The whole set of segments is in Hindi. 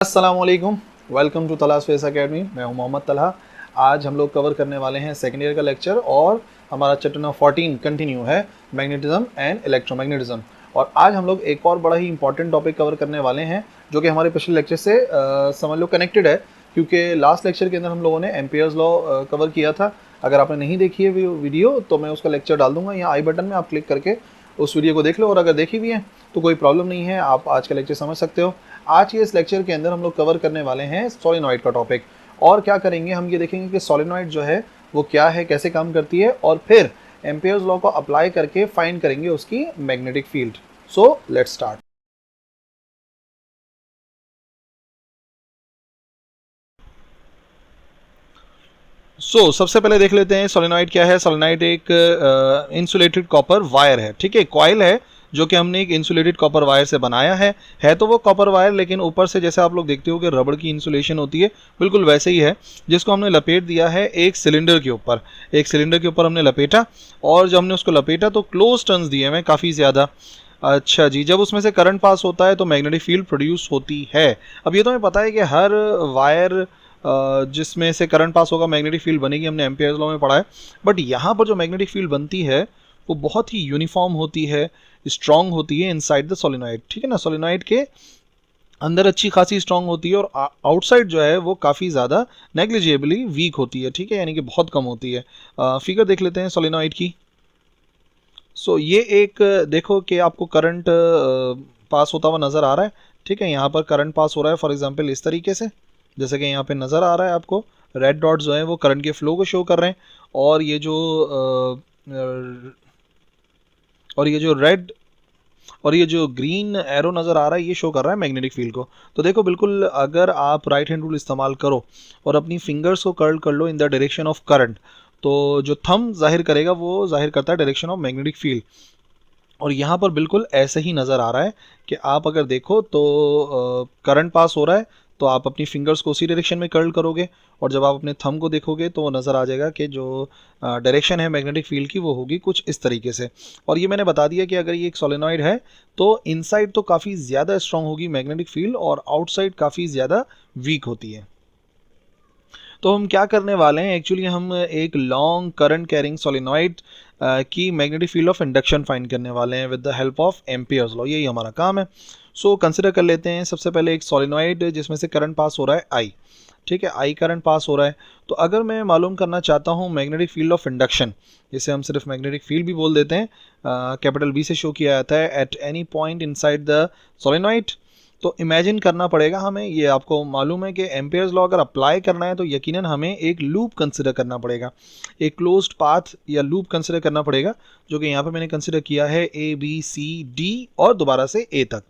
अस्सलामुअलैकुम, वेलकम टू तलाश फेस एकेडमी। मैं हूं मोहम्मद तलहा। आज हम लोग कवर करने वाले हैं सेकेंड ईयर का लेक्चर और हमारा चैप्टर नंबर 14 कंटिन्यू है मैग्नेटिज्म एंड इलेक्ट्रोमैग्नेटिज्म। और आज हम लोग एक और बड़ा ही इंपॉर्टेंट टॉपिक कवर करने वाले हैं जो कि हमारे पिछले लेक्चर से समझ लो कनेक्टेड है, क्योंकि लास्ट लेक्चर के अंदर हम लोगों ने एम्पियर्स लॉ कवर किया था। अगर आपने नहीं देखी है वीडियो तो मैं उसका लेक्चर डाल दूंगा यहाँ आई बटन में, आप क्लिक करके उस वीडियो को देख लो। और अगर देखी भी है तो कोई प्रॉब्लम नहीं है, आप आज का लेक्चर समझ सकते हो। आज के इस लेक्चर के अंदर हम लोग कवर करने वाले हैं सोलेनॉइड का टॉपिक। और क्या करेंगे, हम ये देखेंगे कि सोलेनॉइड जो है वो क्या है, कैसे काम करती है, और फिर एम्पियर्स लॉ को अप्लाई करके फाइंड करेंगे उसकी magnetic field. So let's start. सबसे पहले देख लेते हैं सोलेनॉइड क्या है। सोलेनॉइड एक इंसुलेटेड कॉपर वायर है, ठीक है, कॉइल है जो कि हमने एक इंसुलेटेड कॉपर वायर से बनाया है तो वो कॉपर वायर, लेकिन ऊपर से जैसे आप लोग देखते हो कि रबड़ की इंसुलेशन होती है, बिल्कुल वैसे ही है, जिसको हमने लपेट दिया है एक सिलेंडर के ऊपर। एक सिलेंडर के ऊपर हमने लपेटा, और जब हमने उसको लपेटा तो क्लोज टर्न्स दिए हमें काफ़ी ज़्यादा। अच्छा जी, जब उसमें से करंट पास होता है तो मैग्नेटिक फील्ड प्रोड्यूस होती है। अब ये तो हमें पता है कि हर वायर जिसमें से करंट पास होगा मैग्नेटिक फील्ड बनेगी, हमने एम्पियर्स लॉ में पढ़ा है। बट यहाँ पर जो मैग्नेटिक फील्ड बनती है वो बहुत ही यूनिफॉर्म होती है, स्ट्रांग होती है इनसाइड द सोलेनॉइड, ठीक है ना। सोलेनॉइड के अंदर अच्छी खासी स्ट्रांग होती है और आउटसाइड जो है वो काफ़ी ज़्यादा नेग्लिजिबली वीक होती है, ठीक है, यानी कि बहुत कम होती है। फिगर देख लेते हैं सोलेनॉइड की। ये एक देखो कि आपको करंट पास होता हुआ नज़र आ रहा है, ठीक है। यहाँ पर करंट पास हो रहा है फॉर एग्जांपल इस तरीके से, जैसे कि यहाँ पे नज़र आ रहा है आपको, रेड डॉट जो है वो करंट के फ्लो को शो कर रहे हैं, और ये जो और ये जो रेड और ये जो ग्रीन एरो नज़र आ रहा है ये शो कर रहा है मैग्नेटिक फील्ड को। तो देखो, बिल्कुल अगर आप राइट हैंड रूल इस्तेमाल करो और अपनी फिंगर्स को कर्ल कर लो in the direction of current, तो जो थंब जाहिर करेगा वो जाहिर करता है डायरेक्शन ऑफ मैग्नेटिक फील्ड। और यहाँ पर बिल्कुल ऐसे ही नज़र आ रहा है कि आप अगर देखो तो करंट पास हो रहा है, तो आप अपनी फिंगर्स को उसी डायरेक्शन में कर्ल करोगे, और जब आप अपने थंब को देखोगे तो वो नज़र आ जाएगा कि जो डायरेक्शन है मैग्नेटिक फील्ड की वो होगी कुछ इस तरीके से। और ये मैंने बता दिया कि अगर ये एक सोलेनॉइड है तो इनसाइड तो काफ़ी ज़्यादा स्ट्रांग होगी मैग्नेटिक फील्ड, और आउटसाइड काफ़ी ज़्यादा वीक होती है। तो हम क्या करने वाले हैं, एक्चुअली हम एक लॉन्ग करंट कैरिंग सोलेनॉइड की magnetic field of induction find करने वाले हैं with the help of Ampere's law, यही हमारा काम है। कंसिडर कर लेते हैं सबसे पहले एक सोलेनॉइड जिसमें से करंट पास हो रहा है आई, ठीक है, आई करंट पास हो रहा है। तो अगर मैं मालूम करना चाहता हूँ मैग्नेटिक फील्ड ऑफ इंडक्शन, जिसे हम सिर्फ मैग्नेटिक फील्ड भी बोल देते हैं, कैपिटल बी से शो किया जाता है, at any point inside the solenoid, तो इमेजिन करना पड़ेगा हमें। ये आपको मालूम है कि एम्पियर्स लॉ अगर अप्लाई करना है तो यकीनन हमें एक लूप कंसिडर करना पड़ेगा, एक क्लोज्ड पाथ या लूप कंसिडर करना पड़ेगा, जो कि यहाँ पे मैंने कंसिडर किया है ए बी सी डी और दोबारा से ए तक,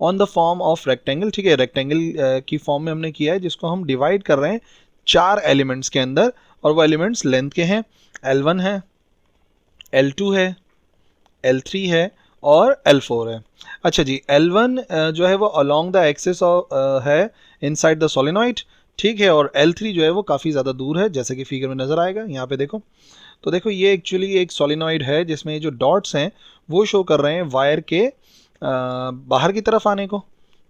on the form of rectangle, ठीक है, रेक्टेंगल की फॉर्म में हमने किया है, जिसको हम डिवाइड कर रहे हैं 4 एलिमेंट्स के अंदर, और वो एलिमेंट्स लेंथ के हैं, L1 है, L2 है, L3 है और L4 है। अच्छा जी, L1 जो है वो अलोंग द एक्सिस है इनसाइड द सोलेनॉइड, ठीक है, और L3 जो है वो काफ़ी ज़्यादा दूर है, जैसे कि फिगर में नज़र आएगा यहाँ पे देखो। तो देखो, ये एक्चुअली एक सोलेनॉइड है जिसमें जो डॉट्स हैं वो शो कर रहे हैं वायर के बाहर की तरफ आने को,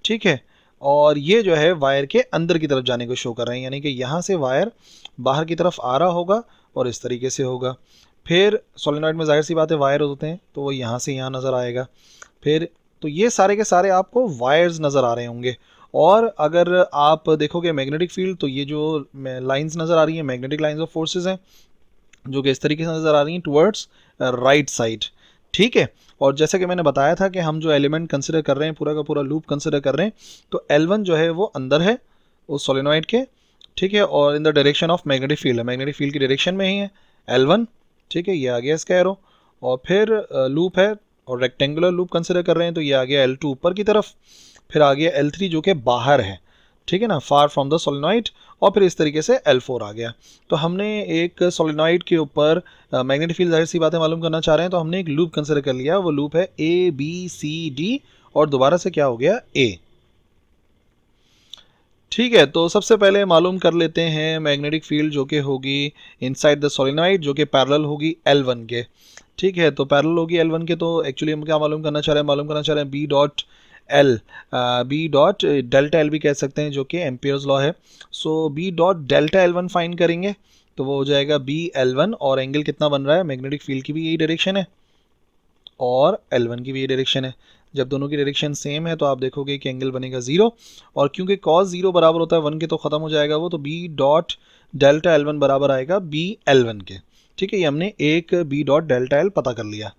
ठीक है, और ये जो है वायर के अंदर की तरफ जाने को शो कर रहे हैं, यानी कि यहाँ से वायर बाहर की तरफ आ रहा होगा और इस तरीके से होगा। फिर सोलेनॉइड में जाहिर सी बात है वायर होते हैं, तो वो यहाँ से यहाँ नज़र आएगा। फिर तो ये सारे के सारे आपको वायर्स नज़र आ रहे होंगे। और अगर आप देखोगे मैग्नेटिक फील्ड, तो ये जो लाइंस नज़र आ रही हैं मैग्नेटिक लाइंस ऑफ फोर्सेस हैं, जो कि इस तरीके से नज़र आ रही हैं टुवर्ड्स राइट साइड, ठीक है। और जैसे कि मैंने बताया था कि हम जो एलिमेंट कंसिडर कर रहे हैं, पूरा का पूरा लूप कंसिडर कर रहे हैं, तो L1 जो है वो अंदर है उस सोलेनॉइड के, ठीक है, और इन the direction of magnetic field है, मैग्नेटिक फील्ड की डायरेक्शन में ही है L1, ठीक है, ये आ गया इसका एरो। और फिर लूप है और रेक्टेंगुलर लूप कंसिडर कर रहे हैं, तो ये आ गया L2 ऊपर की तरफ, फिर आ गया L3 जो कि बाहर है, ठीक है ना, फार फ्रॉम द सोलेनॉइड, और फिर इस तरीके से L4 आ गया। तो हमने एक सोलेनॉइड के ऊपर मैग्नेटिक फील्ड जाहिर सी बातें मालूम करना चाह रहे हैं, तो हमने एक लूप कंसिडर कर लिया, वो लूप है ए बी सी डी और दोबारा से क्या हो गया ए, ठीक है। तो सबसे पहले मालूम कर लेते हैं मैग्नेटिक फील्ड जो कि होगी इनसाइड द सोलेनॉइड, जो कि पैरेलल होगी L1 के, ठीक है। तो पैरेलल होगी L1 के, तो एक्चुअली हम क्या मालूम करना चाह रहे हैं, मालूम करना चाह रहे हैं B dot L, B dot delta L भी कह सकते हैं, जो कि एम्पियर्स लॉ है। So B dot delta L one find करेंगे तो वो हो जाएगा बी एल वन, और एंगल कितना बन रहा है, मैग्नेटिक फील्ड की भी यही डायरेक्शन है और L1 की भी ये डायरेक्शन है। जब दोनों की डायरेक्शन सेम है तो आप देखोगे कि एंगल बनेगा 0, और क्योंकि cos 0 बराबर होता है 1 के तो ख़त्म हो जाएगा वो, तो B डॉट डेल्टा L1 बराबर आएगा B L1 के। ठीक है, ये हमने एक B डॉट डेल्टा L पता कर लिया।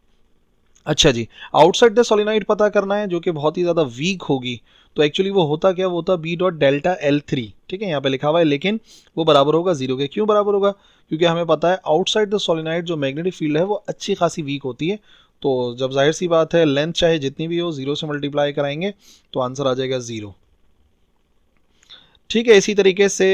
अच्छा जी, आउटसाइड द सोलिनॉइड पता करना है जो कि बहुत ही ज़्यादा वीक होगी, तो एक्चुअली वो होता क्या, वो होता B dot delta L three. ठीक है, यहाँ पे लिखा हुआ है, लेकिन वो बराबर होगा 0 के। क्यों बराबर होगा, क्योंकि हमें पता है आउटसाइड द सोलिनॉइड जो मैग्नेटिक फील्ड है वो अच्छी खासी वीक होती है। तो जब जाहिर सी बात है लेंथ चाहे जितनी भी हो 0 से मल्टीप्लाई कराएंगे तो आंसर आ जाएगा 0। ठीक है, इसी तरीके से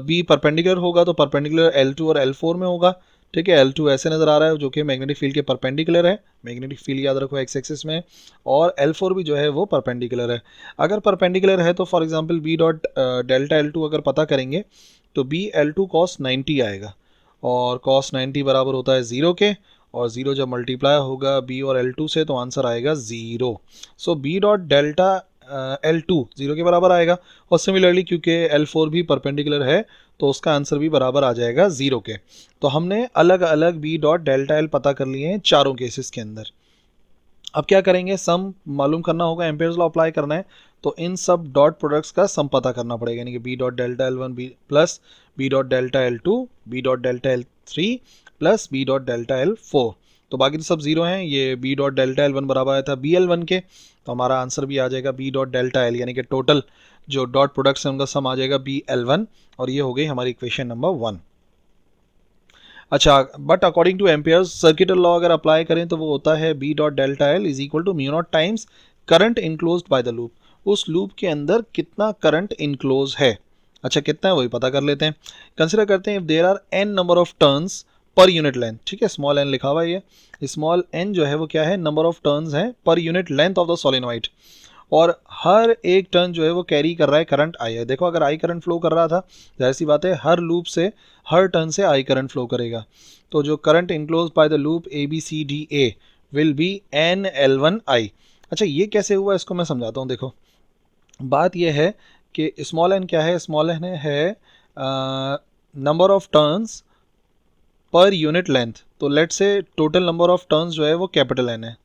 बी परपेंडिकुलर होगा तो परपेंडिकुलर L2 और L4 में होगा। ठीक है, L2 ऐसे नज़र आ रहा है जो कि मैग्नेटिक फील्ड के परपेंडिकुलर है, मैग्नेटिक फील्ड याद रखो एक्स एक्सिस में, और L4 भी जो है वो परपेंडिकुलर है। अगर परपेंडिकुलर है तो for example B dot delta L2 अगर पता करेंगे तो बी L2 cos 90 आएगा, और cos 90 बराबर होता है 0 के, और 0 जब मल्टीप्लाई होगा बी और L2 से तो आंसर आएगा 0। सो बी डॉट डेल्टा L2 0 के बराबर आएगा, और सिमिलरली क्योंकि L4 भी परपेंडिकुलर है तो उसका आंसर भी बराबर आ जाएगा 0 के। तो हमने अलग अलग बी डॉट डेल्टा एल पता कर लिए हैं चारों केसेस के अंदर। अब क्या करेंगे, सम मालूम करना होगा, एम्पियर्स लॉ अप्लाई करना है, तो इन सब डॉट प्रोडक्ट्स का सम पता करना पड़ेगा, यानी कि B dot delta L one B plus B dot delta L two B dot delta L three plus B dot delta L four. तो बाकी तो सब जीरो हैं, ये B dot delta L one बराबर आया था बी एल वन के, तो हमारा आंसर भी आ जाएगा बी डॉट डेल्टा एल, यानी कि टोटल जो डॉट प्रोडक्ट्स हैं उनका सम आ जाएगा बी एल वन, और ये हो गई हमारी इक्वेशन नंबर 1। अच्छा, but according to Ampere's circuital law अगर अप्लाई करें तो वो होता है B dot delta L is equal to mu naught times current enclosed by the loop. उस लूप के अंदर कितना करंट इनक्लोज है, अच्छा कितना है वही पता कर लेते हैं। कंसिडर करते हैं if there are N number of turns per unit length. ठीक है, स्मॉल एन लिखा हुआ है, ये स्मॉल एन जो है वो क्या है, नंबर ऑफ टर्न्स है per unit length of the solenoid, और हर एक टर्न जो है वो कैरी कर रहा है करंट आई है। देखो अगर आई करंट फ्लो कर रहा था, जाहिर सी बात है हर लूप से हर टर्न से आई करंट फ्लो करेगा, तो जो current enclose by the loop A B C D A will be N L one I. अच्छा, ये कैसे हुआ इसको मैं समझाता हूँ। देखो बात यह है कि स्मॉल एन क्या है, स्मॉल एन है number of turns per unit length, तो लेट से टोटल नंबर ऑफ टर्न्स जो है वो कैपिटल एन है।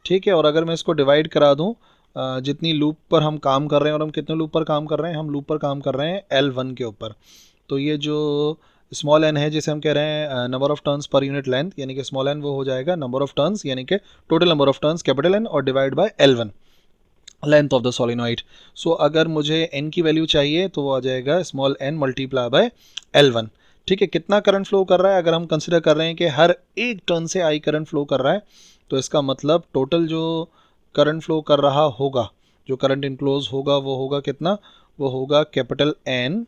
ठीक है, और अगर मैं इसको डिवाइड करा दूँ जितनी लूप पर हम काम कर रहे हैं, और हम कितने लूप पर काम कर रहे हैं, हम लूप पर काम कर रहे हैं L1 के ऊपर, तो ये जो स्मॉल एन है जिसे हम कह रहे हैं number of turns per unit length, यानी कि स्मॉल एन वो हो जाएगा नंबर ऑफ टर्न्स यानी कि total number of turns capital N, और divide by L1 length of the solenoid. So अगर मुझे एन की वैल्यू चाहिए तो वो आ जाएगा small N multiply by L1। ठीक है, कितना करंट फ्लो कर रहा है, अगर हम कंसिडर कर रहे हैं कि हर एक टर्न से आई करंट फ्लो कर रहा है, तो इसका मतलब टोटल जो करंट फ्लो कर रहा होगा, जो करंट इनक्लोज होगा वो होगा कितना, वो होगा कैपिटल एन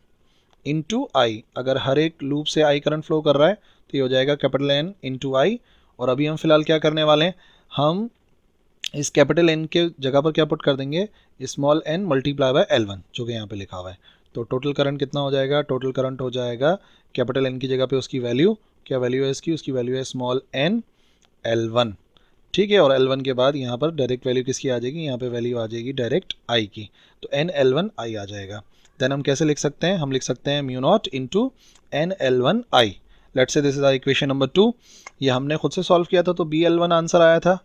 इंटू आई। अगर हर एक लूप से आई करंट फ्लो कर रहा है तो ये हो जाएगा कैपिटल एन इंटू आई। और अभी हम फिलहाल क्या करने वाले हैं, हम इस कैपिटल एन के जगह पर क्या पुट कर देंगे, small N multiply by L1 जो कि यहाँ पे लिखा हुआ है। तो टोटल करंट कितना हो जाएगा, टोटल करंट हो जाएगा कैपिटल एन की जगह पे उसकी वैल्यू, क्या वैल्यू है इसकी, उसकी वैल्यू है स्मॉल एन L1। ठीक है, और L1 के बाद यहाँ पर डायरेक्ट वैल्यू किसकी आ जाएगी, यहाँ पे वैल्यू आ जाएगी डायरेक्ट आई की, तो एन L1 आई आ जाएगा। देन हम कैसे लिख सकते हैं, हम लिख सकते हैं mu naught into N L1 I. Let's say this is equation number 2, ये हमने खुद से सॉल्व किया था तो बी L1 आंसर आया था,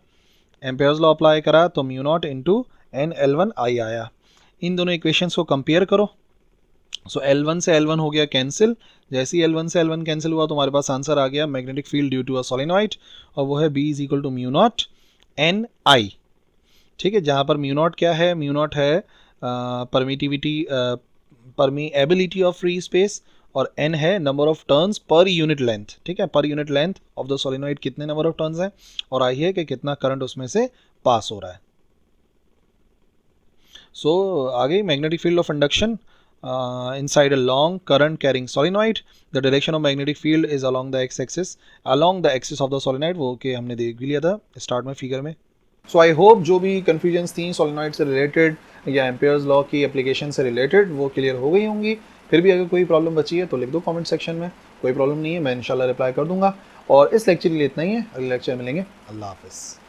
एम्पेयर्स लॉ अप्लाई करा तो mu naught into N L1 I आया। इन दोनों इक्वेशंस को कंपेयर करो, सो L1 से L1 हो गया कैंसिल, जैसे ही L1 से L1 कैंसिल हुआ तो हमारे पास आंसर आ गया magnetic field due to a solenoid, और वो है B is equal to mu naught N I. ठीक है, जहाँ पर म्यू नॉट क्या है, म्यू नॉट है permittivity permeability of free space, और n है number of turns per unit length. ठीक है, per unit length of the solenoid कितने नंबर ऑफ टर्न्स हैं, और आई है कि कितना करंट उसमें से पास हो रहा है। सो आ गई magnetic field of induction inside a long current carrying solenoid. The direction of magnetic field is along the x-axis, along the axis of the solenoid, वो के हमने देख भी लिया था स्टार्ट में फिगर में। सो आई होप जो भी कन्फ्यूजन्स थी सोलिनॉइड से रिलेटेड या एम्पियर्स लॉ की एप्लीकेशन से रिलेटेड वो क्लियर हो गई होंगी। फिर भी अगर कोई प्रॉब्लम बची है तो लिख दो कमेंट सेक्शन में, कोई प्रॉब्लम नहीं है मैं इंशाल्लाह रिप्लाई कर दूंगा। और इस लेक्चर के लिए इतना ही है, अगले लेक्चर मिलेंगे, अल्लाह हाफिज़।